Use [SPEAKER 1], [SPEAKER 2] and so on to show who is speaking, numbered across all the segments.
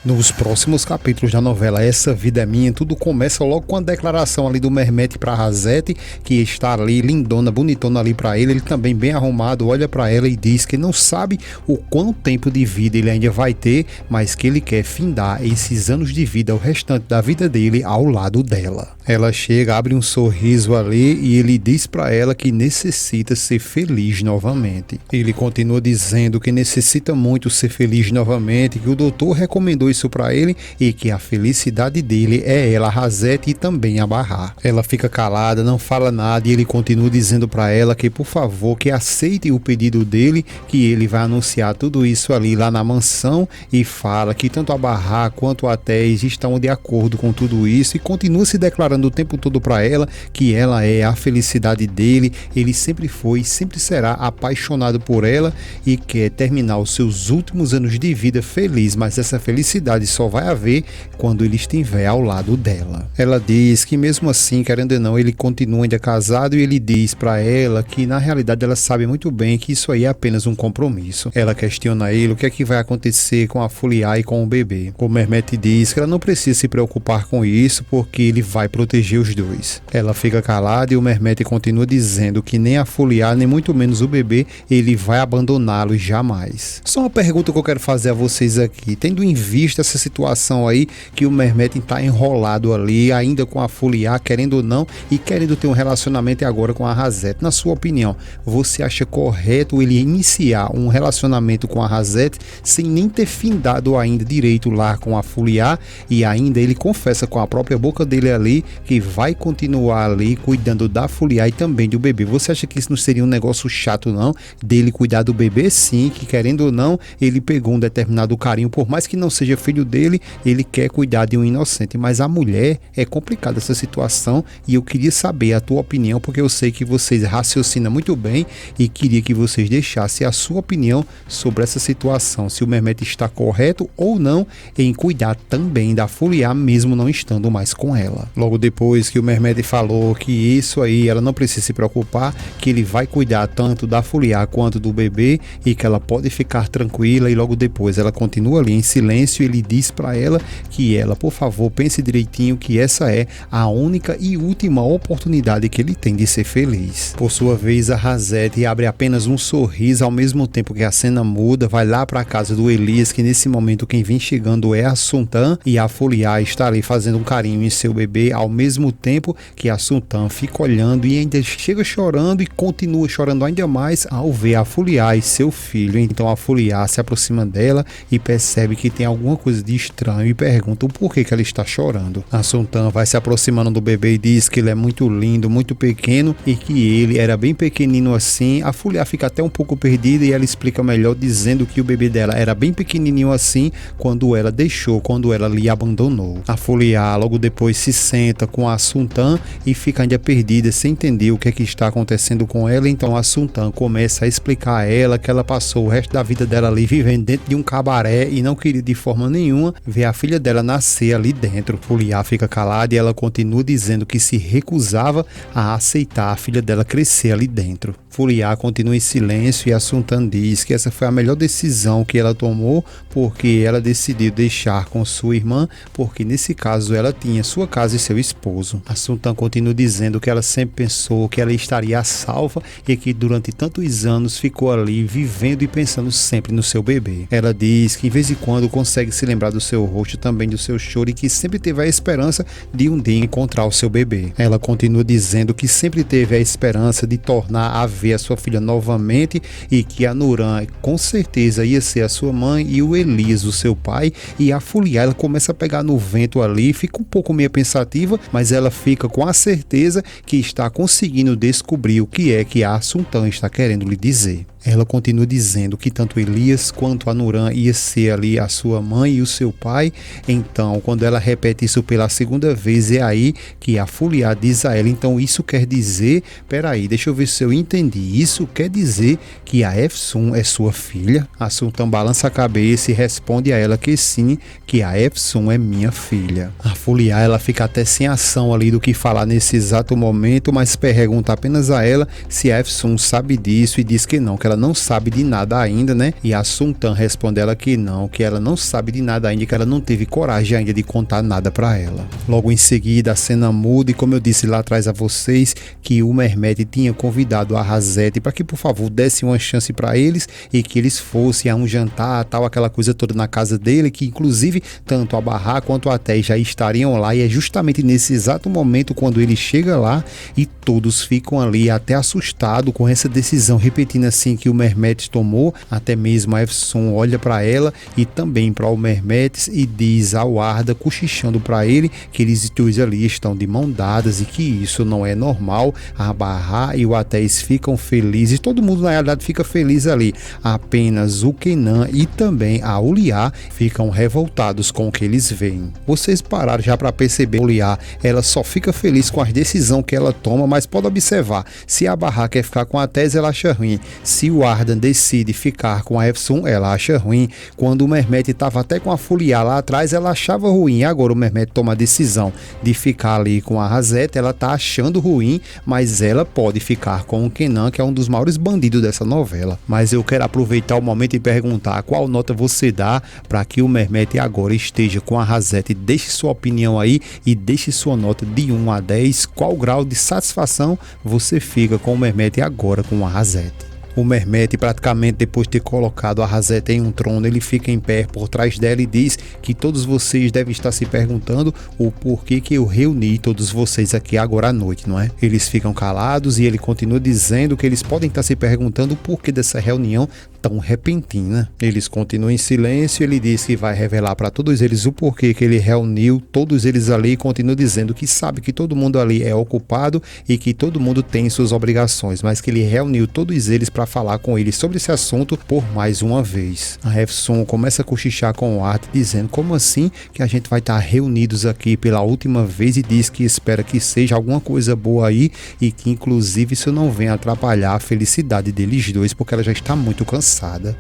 [SPEAKER 1] Nos próximos capítulos da novela Essa Vida é Minha, tudo começa logo com a declaração ali do Mehmet para Hazet, que está ali lindona, bonitona ali para ele também bem arrumado, olha para ela e diz que não sabe o quanto tempo de vida ele ainda vai ter, mas que ele quer findar esses anos de vida, o restante da vida dele ao lado dela. Ela chega, abre um sorriso ali e ele diz para ela que necessita ser feliz novamente. Ele continua dizendo que necessita muito ser feliz novamente, que o doutor recomendou isso para ele e que a felicidade dele é ela, a Hazet, e também a Bahar. Ela fica calada, não fala nada e ele continua dizendo para ela que por favor que aceite o pedido dele, que ele vai anunciar tudo isso ali lá na mansão, e fala que tanto a Bahar quanto a Tez estão de acordo com tudo isso e continua se declarando o tempo todo para ela que ela é a felicidade dele, ele sempre foi e sempre será apaixonado por ela e quer terminar os seus últimos anos de vida feliz, mas essa felicidade só vai haver quando ele estiver ao lado dela. Ela diz que mesmo assim, querendo ou não, ele continua ainda casado e ele diz para ela que na realidade ela sabe muito bem que isso aí é apenas um compromisso. Ela questiona ele o que é que vai acontecer com a Fuliá e com o bebê. O Mehmet diz que ela não precisa se preocupar com isso porque ele vai proteger os dois. Ela fica calada e o Mehmet continua dizendo que nem a Fuliá, nem muito menos o bebê, ele vai abandoná-los jamais. Só uma pergunta que eu quero fazer a vocês aqui, tendo em vista essa situação aí que o Mehmet está enrolado ali ainda com a Fuliá, querendo ou não, e querendo ter um relacionamento agora com a Hazet. Na sua opinião, você acha correto ele iniciar um relacionamento com a Hazet sem nem ter findado ainda direito lá com a Fuliá, e ainda ele confessa com a própria boca dele ali que vai continuar ali cuidando da Fuliá e também do bebê? Você acha que isso não seria um negócio chato não, dele cuidar do bebê? Sim, que querendo ou não, ele pegou um determinado carinho, por mais que não seja filho dele, ele quer cuidar de um inocente, mas a mulher, é complicada essa situação e eu queria saber a tua opinião, porque eu sei que vocês raciocinam muito bem e queria que vocês deixassem a sua opinião sobre essa situação, se o Mehmet está correto ou não em cuidar também da Fuliá, mesmo não estando mais com ela. Logo depois que o Mehmet falou que isso aí, ela não precisa se preocupar, que ele vai cuidar tanto da Fuliá quanto do bebê e que ela pode ficar tranquila, e logo depois ela continua ali em silêncio. Ele diz para ela que ela, por favor, pense direitinho que essa é a única e última oportunidade que ele tem de ser feliz. Por sua vez, a Hazet abre apenas um sorriso ao mesmo tempo que a cena muda, vai lá para a casa do Elias, que nesse momento quem vem chegando é a Sultan, e a Fuliá está ali fazendo um carinho em seu bebê, ao mesmo tempo que a Sultan fica olhando e ainda chega chorando e continua chorando ainda mais ao ver a Fuliá e seu filho. Então a Fuliá se aproxima dela e percebe que tem alguma coisa de estranho e pergunta o porquê que ela está chorando. A Sultan vai se aproximando do bebê e diz que ele é muito lindo, muito pequeno e que ele era bem pequenino assim. A Fuliá fica até um pouco perdida e ela explica melhor dizendo que o bebê dela era bem pequenininho assim quando ela deixou, quando ela lhe abandonou. A Fuliá logo depois se senta com a Sultan e fica ainda perdida sem entender o que é que está acontecendo com ela. Então a Sultan começa a explicar a ela que ela passou o resto da vida dela ali vivendo dentro de um cabaré e não queria de forma nenhuma ver a filha dela nascer ali dentro. Fuliá fica calada e ela continua dizendo que se recusava a aceitar a filha dela crescer ali dentro. Fuliá continua em silêncio e a Sultan diz que essa foi a melhor decisão que ela tomou, porque ela decidiu deixar com sua irmã, porque nesse caso ela tinha sua casa e seu esposo. A Sultan continua dizendo que ela sempre pensou que ela estaria salva e que durante tantos anos ficou ali vivendo e pensando sempre no seu bebê. Ela diz que de vez em quando consegue se lembrar do seu rosto, também do seu choro, e que sempre teve a esperança de um dia encontrar o seu bebê. Ela continua dizendo que sempre teve a esperança de tornar a ver a sua filha novamente e que a Nuran com certeza ia ser a sua mãe e o Elias o seu pai. E a Fuliá, ela começa a pegar no vento ali, fica um pouco meio pensativa, mas ela fica com a certeza que está conseguindo descobrir o que é que a Sultan está querendo lhe dizer. Ela continua dizendo que tanto Elias quanto a Nuran ia ser ali a sua mãe e o seu pai. Então, quando ela repete isso pela segunda vez, é aí que a Fuliá diz a ela, então isso quer dizer, peraí, deixa eu ver se eu entendi, isso quer dizer que a Efsun é sua filha? A Sultan balança a cabeça e responde a ela que sim, que a Efsun é minha filha. A Fuliá, ela fica até sem ação ali do que falar nesse exato momento, mas pergunta apenas a ela se a Efsun sabe disso e diz que não, que ela ela não sabe de nada ainda, né? E a Sultan responde ela que ela não sabe de nada ainda, que ela não teve coragem ainda de contar nada para ela. Logo em seguida a cena muda e, como eu disse lá atrás a vocês, que o Mehmet tinha convidado a Razete para que por favor desse uma chance para eles e que eles fossem a um jantar, tal, aquela coisa toda na casa dele, que inclusive tanto a Bahá quanto a Ateş já estariam lá, e é justamente nesse exato momento quando ele chega lá e todos ficam ali até assustados com essa decisão, repetindo assim que o Mehmet tomou. Até mesmo a Efsun olha para ela e também para o Mehmet e diz ao Arda, cochichando para ele, que eles dois ali estão de mão dadas e que isso não é normal. A Bahá e o Ateş ficam felizes, todo mundo na realidade fica feliz ali, apenas o Kenan e também a Hülya ficam revoltados com o que eles veem. Vocês pararam já para perceber, a Hülya, ela só fica feliz com a decisão que ela toma, mas pode observar, se a Bahá quer ficar com a Ateş, ela acha ruim, se o Arda decide ficar com a Efsun, ela acha ruim. Quando o Mehmet estava até com a Hülya lá atrás, ela achava ruim, agora o Mehmet toma a decisão de ficar ali com a Razete, ela tá achando ruim, mas ela pode ficar com o Kenan, que é um dos maiores bandidos dessa novela. Mas eu quero aproveitar o momento e perguntar qual nota você dá para que o Mehmet agora esteja com a Razete. Deixe sua opinião aí e deixe sua nota de 1 a 10, qual grau de satisfação você fica com o Mehmet agora com a Razete. O Mehmet, praticamente depois de ter colocado a Razete em um trono, ele fica em pé por trás dela e diz que todos vocês devem estar se perguntando o porquê que eu reuni todos vocês aqui agora à noite, não é? Eles ficam calados e ele continua dizendo que eles podem estar se perguntando o porquê dessa reunião tão repentina. Eles continuam em silêncio, ele diz que vai revelar para todos eles o porquê que ele reuniu todos eles ali e continua dizendo que sabe que todo mundo ali é ocupado e que todo mundo tem suas obrigações, mas que ele reuniu todos eles para falar com eles sobre esse assunto por mais uma vez. A Efsun começa a cochichar com o Arda, dizendo como assim que a gente vai estar reunidos aqui pela última vez, e diz que espera que seja alguma coisa boa aí e que inclusive isso não venha atrapalhar a felicidade deles dois, porque ela já está muito cansada.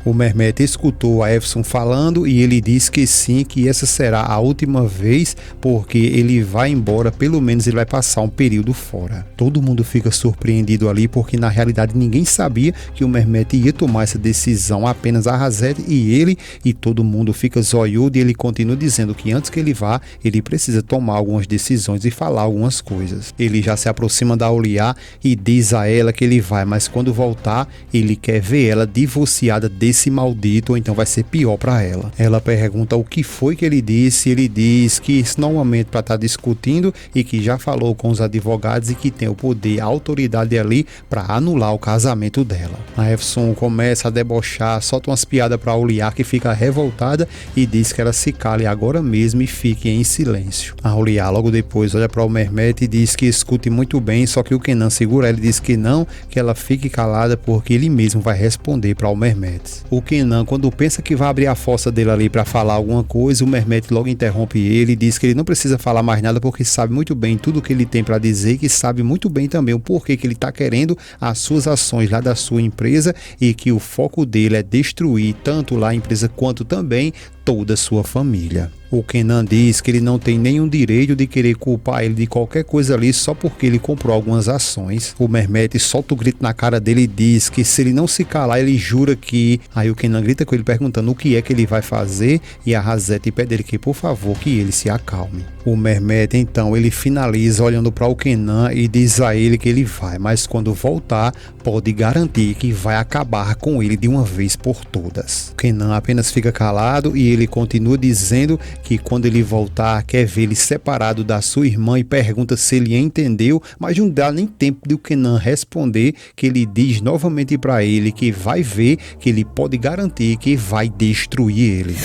[SPEAKER 1] O Mehmet escutou a Efsun falando e ele diz que sim, que essa será a última vez, porque ele vai embora, pelo menos ele vai passar um período fora. Todo mundo fica surpreendido ali, porque na realidade ninguém sabia que o Mehmet ia tomar essa decisão, apenas a Razete e ele, e todo mundo fica zoiudo, e ele continua dizendo que antes que ele vá, ele precisa tomar algumas decisões e falar algumas coisas. Ele já se aproxima da Hülya e diz a ela que ele vai, mas quando voltar, ele quer ver ela divorciada desse maldito, ou então vai ser pior para ela. Ela pergunta o que foi que ele disse, ele diz que isso não é um momento para estar discutindo e que já falou com os advogados e que tem o poder, a autoridade ali para anular o casamento dela. A Efsun começa a debochar, solta umas piadas para a Hülya, que fica revoltada e diz que ela se cale agora mesmo e fique em silêncio. A Hülya logo depois olha para o Mehmet e diz que escute muito bem, só que o Kenan segura ela e diz que não, que ela fique calada porque ele mesmo vai responder para o Mehmet. O Kenan, quando pensa que vai abrir a fossa dele ali para falar alguma coisa, o Mehmet logo interrompe ele e diz que ele não precisa falar mais nada porque sabe muito bem tudo o que ele tem para dizer, que sabe muito bem também o porquê que ele está querendo as suas ações lá da sua empresa e que o foco dele é destruir tanto lá a empresa quanto também toda a sua família. O Kenan diz que ele não tem nenhum direito de querer culpar ele de qualquer coisa ali só porque ele comprou algumas ações. O Mehmet solta o grito na cara dele e diz que se ele não se calar, ele jura que... Aí o Kenan grita com ele perguntando o que é que ele vai fazer e a Razete pede ele que por favor que ele se acalme. O Mehmet então ele finaliza olhando para o Kenan e diz a ele que ele vai, mas quando voltar pode garantir que vai acabar com ele de uma vez por todas. O Kenan apenas fica calado e ele continua dizendo que quando ele voltar quer ver ele separado da sua irmã e pergunta se ele entendeu, mas não dá nem tempo de o Kenan responder, que ele diz novamente para ele que vai ver, que ele pode garantir que vai destruir ele.